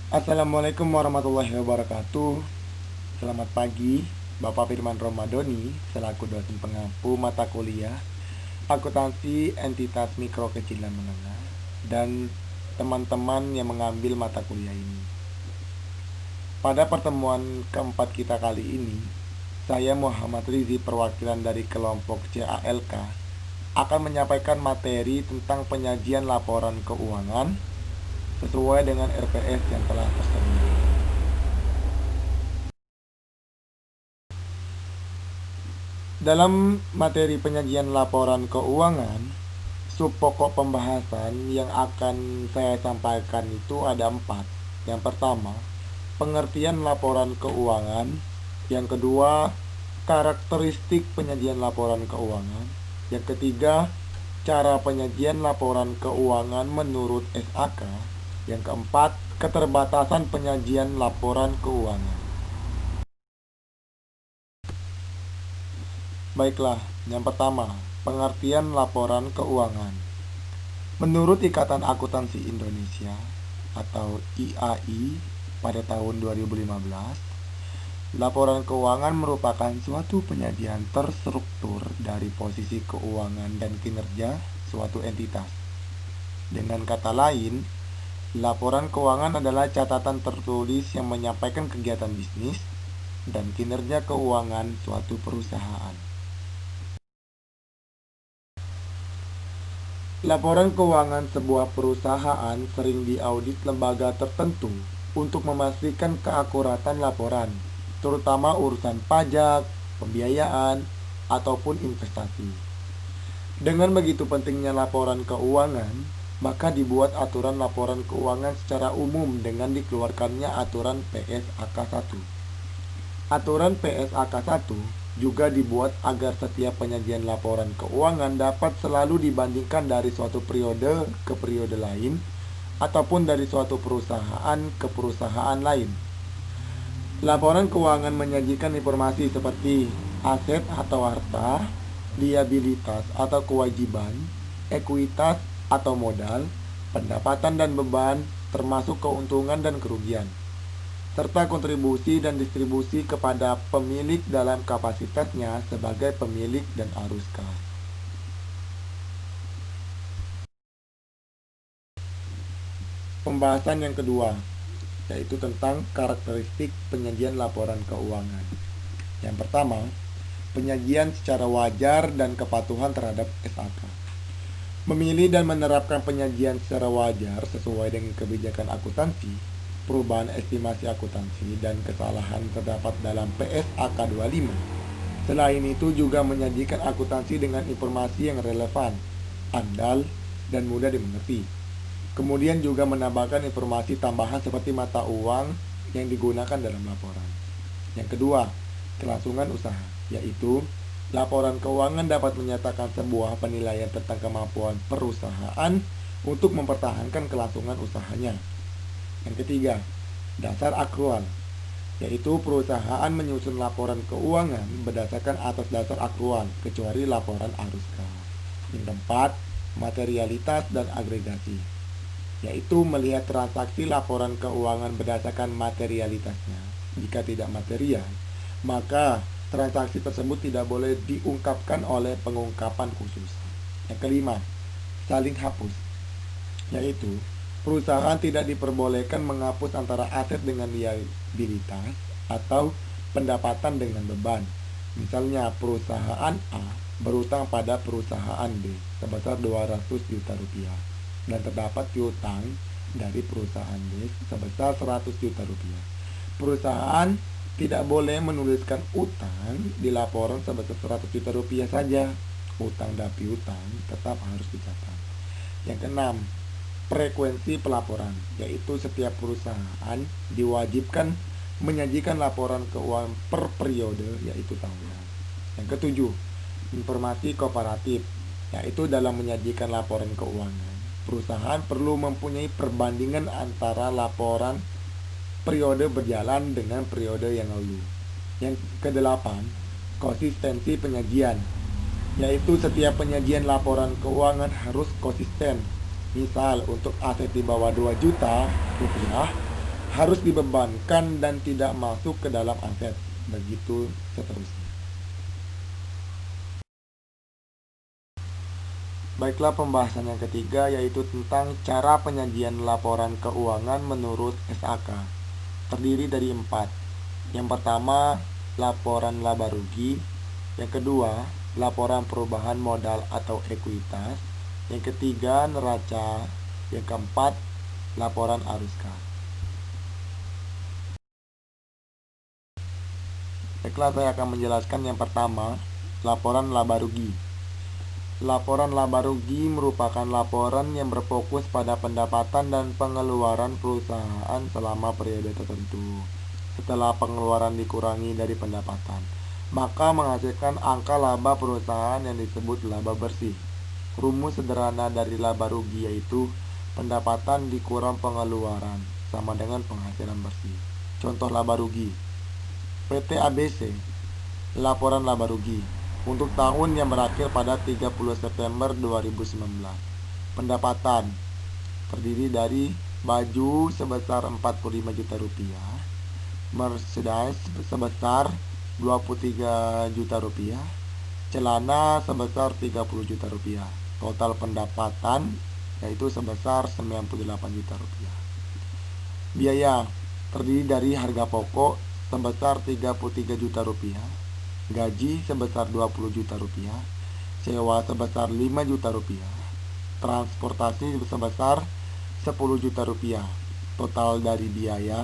Assalamualaikum warahmatullahi wabarakatuh. Selamat pagi, Bapak Firman Romadoni selaku dosen pengampu mata kuliah Akuntansi Entitas Mikro Kecil dan Menengah dan teman-teman yang mengambil mata kuliah ini. Pada pertemuan keempat kita kali ini, saya Muhammad Rizi perwakilan dari kelompok CALK akan menyampaikan materi tentang penyajian laporan keuangan sesuai dengan RPS yang telah tersedia. Dalam materi penyajian laporan keuangan, sub pokok pembahasan yang akan saya sampaikan itu ada 4. Yang pertama, pengertian laporan keuangan. Yang kedua, karakteristik penyajian laporan keuangan. Yang ketiga, cara penyajian laporan keuangan menurut SAK. Yang keempat, keterbatasan penyajian laporan keuangan. Baiklah, yang pertama, pengertian laporan keuangan. Menurut Ikatan Akuntansi Indonesia atau IAI pada tahun 2015, laporan keuangan merupakan suatu penyajian terstruktur dari posisi keuangan dan kinerja suatu entitas. Dengan kata lain, laporan keuangan adalah catatan tertulis yang menyampaikan kegiatan bisnis dan kinerja keuangan suatu perusahaan. Laporan keuangan sebuah perusahaan sering diaudit lembaga tertentu untuk memastikan keakuratan laporan, terutama urusan pajak, pembiayaan, ataupun investasi. Dengan begitu pentingnya laporan keuangan, maka dibuat aturan laporan keuangan secara umum dengan dikeluarkannya aturan PSAK 1. Aturan PSAK 1 juga dibuat agar setiap penyajian laporan keuangan dapat selalu dibandingkan dari suatu periode ke periode lain ataupun dari suatu perusahaan ke perusahaan lain. Laporan keuangan menyajikan informasi seperti aset atau harta, liabilitas atau kewajiban, ekuitas atau modal, pendapatan dan beban, termasuk keuntungan dan kerugian, serta kontribusi dan distribusi kepada pemilik dalam kapasitasnya sebagai pemilik dan arus kas. Pembahasan yang kedua, yaitu tentang karakteristik penyajian laporan keuangan. Yang pertama, penyajian secara wajar dan kepatuhan terhadap SAK. Memilih dan menerapkan penyajian secara wajar sesuai dengan kebijakan akuntansi, perubahan estimasi akuntansi, dan kesalahan terdapat dalam PSAK 25. Selain itu juga menyajikan akuntansi dengan informasi yang relevan, andal, dan mudah dimengerti. Kemudian juga menambahkan informasi tambahan seperti mata uang yang digunakan dalam laporan. Yang kedua, kelangsungan usaha, yaitu laporan keuangan dapat menyatakan sebuah penilaian tentang kemampuan perusahaan untuk mempertahankan kelangsungan usahanya. Yang ketiga, dasar akrual, yaitu perusahaan menyusun laporan keuangan berdasarkan atas dasar akrual, kecuali laporan arus kas. Yang keempat, materialitas dan agregasi, yaitu melihat transaksi laporan keuangan berdasarkan materialitasnya. Jika tidak material, maka transaksi tersebut tidak boleh diungkapkan oleh pengungkapan khusus. Yang kelima, saling hapus, yaitu perusahaan tidak diperbolehkan menghapus antara aset dengan liabilitas atau pendapatan dengan beban. Misalnya perusahaan A berutang pada perusahaan B sebesar 200 juta rupiah dan terdapat piutang dari perusahaan B sebesar 100 juta rupiah. Perusahaan tidak boleh menuliskan utang di laporan sebesar 100 juta rupiah saja. Utang dan piutang tetap harus dicatat. Yang keenam, frekuensi pelaporan, yaitu setiap perusahaan diwajibkan menyajikan laporan keuangan per periode, yaitu tahunan. Yang ketujuh, informasi komparatif, yaitu dalam menyajikan laporan keuangan, perusahaan perlu mempunyai perbandingan antara laporan periode berjalan dengan periode yang lalu. Yang kedelapan, konsistensi penyajian, yaitu setiap penyajian laporan keuangan harus konsisten. Misal untuk aset di bawah 2 juta rupiah, harus dibebankan dan tidak masuk ke dalam aset. Begitu seterusnya. Baiklah, pembahasan yang ketiga yaitu tentang cara penyajian laporan keuangan menurut SAK. Terdiri dari 4. Yang pertama, laporan laba rugi. Yang kedua, laporan perubahan modal atau ekuitas. Yang ketiga, neraca. Yang keempat, laporan arus kas. Baiklah, saya akan menjelaskan yang pertama, laporan laba rugi. Laporan laba rugi merupakan laporan yang berfokus pada pendapatan dan pengeluaran perusahaan selama periode tertentu. Setelah pengeluaran dikurangi dari pendapatan, maka menghasilkan angka laba perusahaan yang disebut laba bersih. Rumus sederhana dari laba rugi yaitu pendapatan dikurang pengeluaran sama dengan penghasilan bersih. Contoh laba rugi: PT ABC, laporan laba rugi untuk tahun yang berakhir pada 30 September 2019. Pendapatan terdiri dari baju sebesar 45 juta rupiah, merchandise sebesar 23 juta rupiah, celana sebesar 30 juta rupiah. Total pendapatan yaitu sebesar 98 juta rupiah. Biaya terdiri dari harga pokok sebesar 33 juta rupiah, gaji sebesar 20 juta rupiah, sewa sebesar 5 juta rupiah, transportasi sebesar 10 juta rupiah. Total dari biaya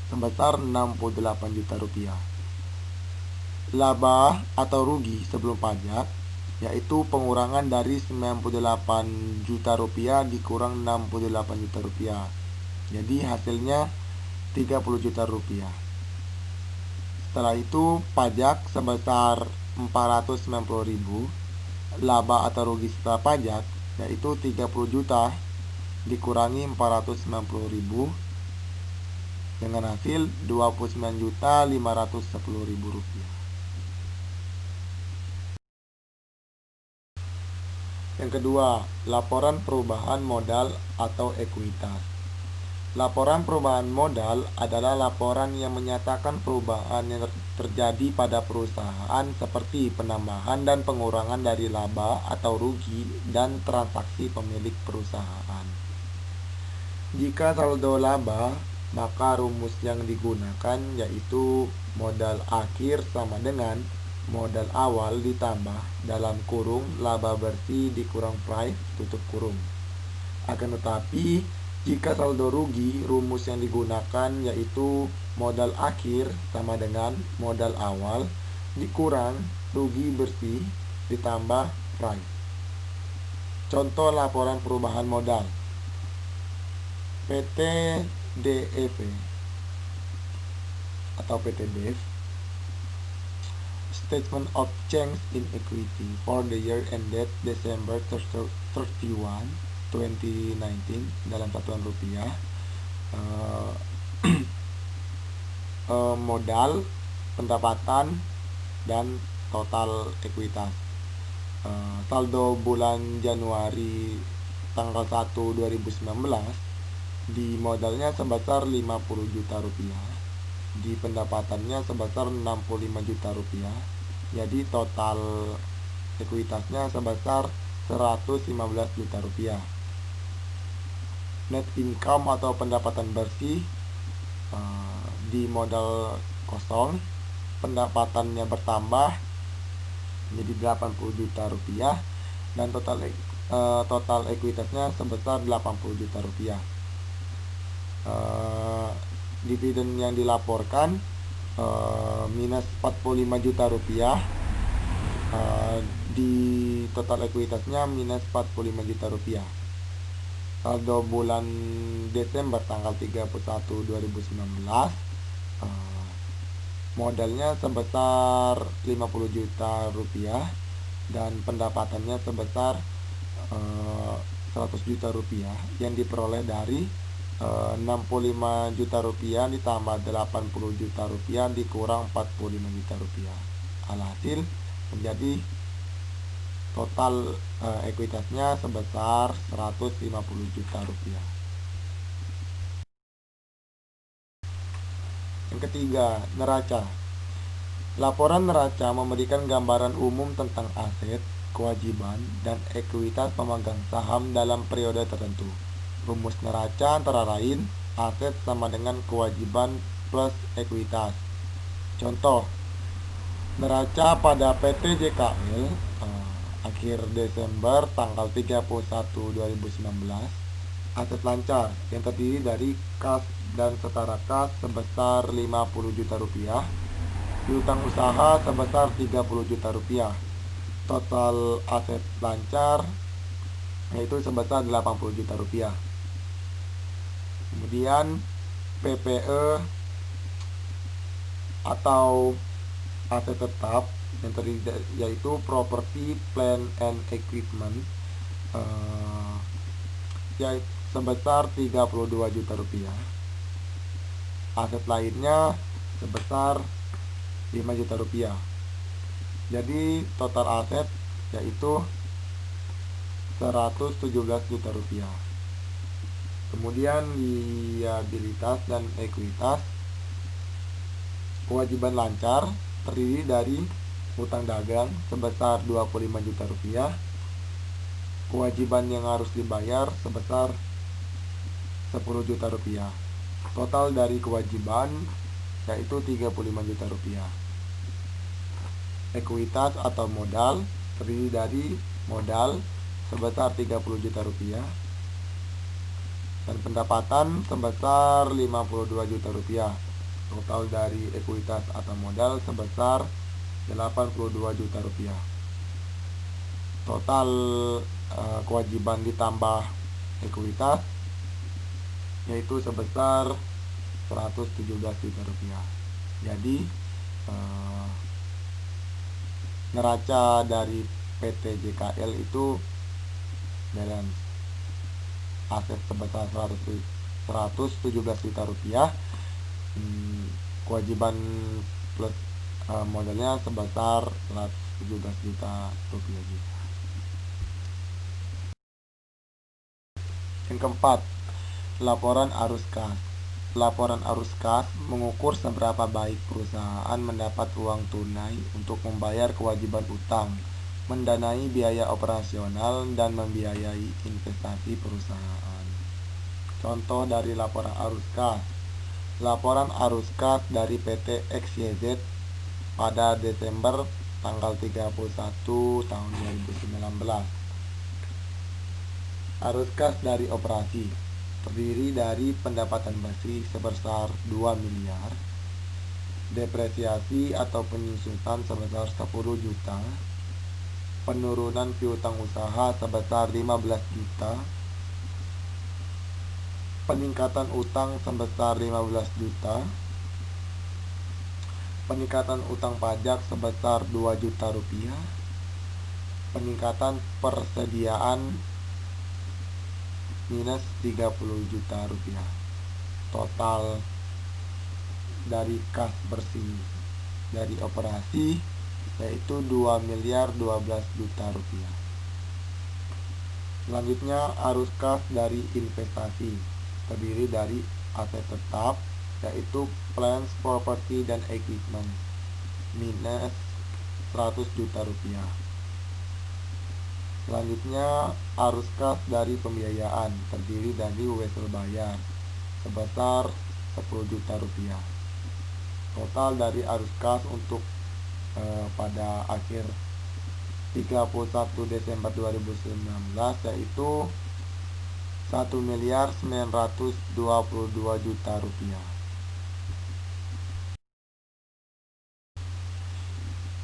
sebesar 68 juta rupiah. Laba atau rugi sebelum pajak yaitu pengurangan dari 98 juta rupiah dikurang 68 juta rupiah. Jadi hasilnya 30 juta rupiah. Setelah itu pajak sebesar 490.000. Laba atau rugi setelah pajak yaitu 30 juta dikurangi 490.000 dengan hasil 29.510.000 rupiah. Yang kedua, laporan perubahan modal atau ekuitas. Laporan perubahan modal adalah laporan yang menyatakan perubahan yang terjadi pada perusahaan seperti penambahan dan pengurangan dari laba atau rugi dan transaksi pemilik perusahaan. Jika saldo laba, maka rumus yang digunakan yaitu modal akhir sama dengan modal awal ditambah dalam kurung laba bersih dikurang price tutup kurung. Akan tetapi jika saldo rugi, rumus yang digunakan yaitu modal akhir sama dengan modal awal dikurang rugi bersih ditambah price. Contoh laporan perubahan modal: PT DEV atau PT DEV, Statement of Change in Equity for the year ended December 31, 2019 dalam satuan rupiah. Modal, pendapatan, dan total ekuitas. Saldo bulan Januari tanggal 1 2019 di modalnya sebesar 50 juta rupiah, di pendapatannya sebesar 65 juta rupiah. Jadi total ekuitasnya sebesar 115 juta rupiah. Net income atau pendapatan bersih di modal kosong, pendapatannya bertambah menjadi 80 juta rupiah dan total ekuitasnya sebesar 80 juta rupiah. Dividen yang dilaporkan minus 45 juta rupiah, di total ekuitasnya minus 45 juta rupiah. Saldo bulan Desember tanggal 31 2019 modalnya sebesar 50 juta rupiah dan pendapatannya sebesar 100 juta rupiah yang diperoleh dari 65 juta rupiah ditambah 80 juta rupiah dikurang 45 juta rupiah. Alhasil menjadi total ekuitasnya sebesar 150 juta rupiah. Yang ketiga, neraca. Laporan neraca memberikan gambaran umum tentang aset, kewajiban, dan ekuitas pemegang saham dalam periode tertentu. Rumus neraca antara lain, aset sama dengan kewajiban plus ekuitas. Contoh, neraca pada PT JKL akhir Desember tanggal 31 2019, aset lancar yang terdiri dari kas dan setara kas sebesar 50 juta rupiah, piutang usaha sebesar 30 juta rupiah. Total aset lancar yaitu sebesar 80 juta rupiah. Kemudian PPE atau aset tetap yang terdiri yaitu property, plant and equipment yaitu sebesar 32 juta rupiah. Aset lainnya sebesar 5 juta rupiah. Jadi total aset yaitu 117 juta rupiah. Kemudian liabilitas dan ekuitas. Kewajiban lancar terdiri dari utang dagang sebesar 25 juta rupiah, kewajiban yang harus dibayar sebesar 10 juta rupiah. Total dari kewajiban yaitu 35 juta rupiah. Ekuitas atau modal terdiri dari modal sebesar 30 juta rupiah dan pendapatan sebesar 52 juta rupiah. Total dari ekuitas atau modal sebesar 82 juta rupiah. Total kewajiban ditambah ekuitas yaitu sebesar 117 juta rupiah. Jadi neraca dari PT JKL itu balance aset sebesar 117 juta rupiah, kewajiban plus modalnya sebesar 117 juta rupiah juga. Yang keempat, laporan arus kas. Laporan arus kas mengukur seberapa baik perusahaan mendapat uang tunai untuk membayar kewajiban utang, mendanai biaya operasional, dan membiayai investasi perusahaan. Contoh dari laporan arus kas. Laporan arus kas dari PT XYZ pada Desember tanggal 31 tahun 2019. Arus kas dari operasi terdiri dari pendapatan bersih sebesar 2 miliar, depresiasi atau penyusutan sebesar 10 juta, penurunan piutang usaha sebesar 15 juta, peningkatan utang sebesar 15 juta, peningkatan utang pajak sebesar 2 juta rupiah, peningkatan persediaan minus 30 juta rupiah. Total dari kas bersih dari operasi yaitu 2 miliar 12 juta rupiah. Selanjutnya arus kas dari investasi terdiri dari aset tetap yaitu plant, property, dan equipment minus 100 juta rupiah. Selanjutnya arus kas dari pembiayaan terdiri dari wesel bayar sebesar 10 juta rupiah. Total dari arus kas untuk pada akhir 31 Desember 2019 yaitu 1 miliar 922 juta rupiah.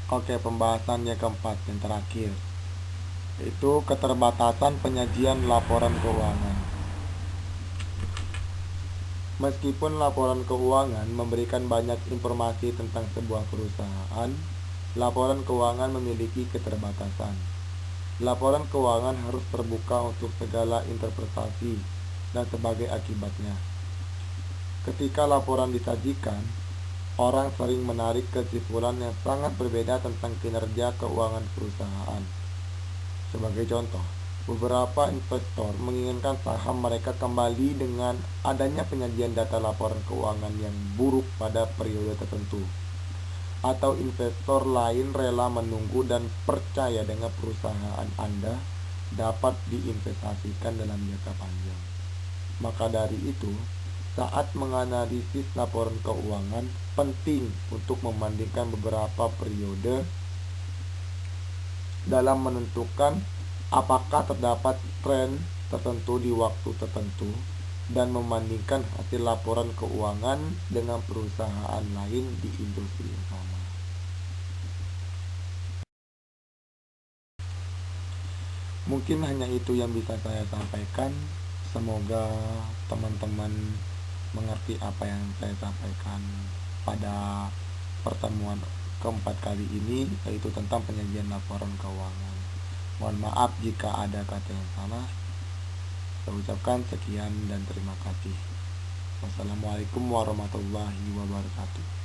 Oke, pembahasan yang keempat yang terakhir yaitu keterbatasan penyajian laporan keuangan. Meskipun laporan keuangan memberikan banyak informasi tentang sebuah perusahaan, laporan keuangan memiliki keterbatasan. Laporan keuangan harus terbuka untuk segala interpretasi dan sebagai akibatnya. Ketika laporan disajikan, orang sering menarik kesimpulan yang sangat berbeda tentang kinerja keuangan perusahaan. Sebagai contoh, Beberapa investor menginginkan saham mereka kembali dengan adanya penyajian data laporan keuangan yang buruk pada periode tertentu. Atau investor lain rela menunggu dan percaya dengan perusahaan Anda dapat diinvestasikan dalam jangka panjang. Maka dari itu, saat menganalisis laporan keuangan, penting untuk membandingkan beberapa periode dalam menentukan apakah terdapat tren tertentu di waktu tertentu dan membandingkan hasil laporan keuangan dengan perusahaan lain di industri yang sama. Mungkin hanya itu yang bisa saya sampaikan. Semoga teman-teman mengerti apa yang saya sampaikan pada pertemuan keempat kali ini, yaitu tentang penyajian laporan keuangan. Mohon maaf jika ada kata yang salah. Saya ucapkan sekian dan terima kasih. Wassalamualaikum warahmatullahi wabarakatuh.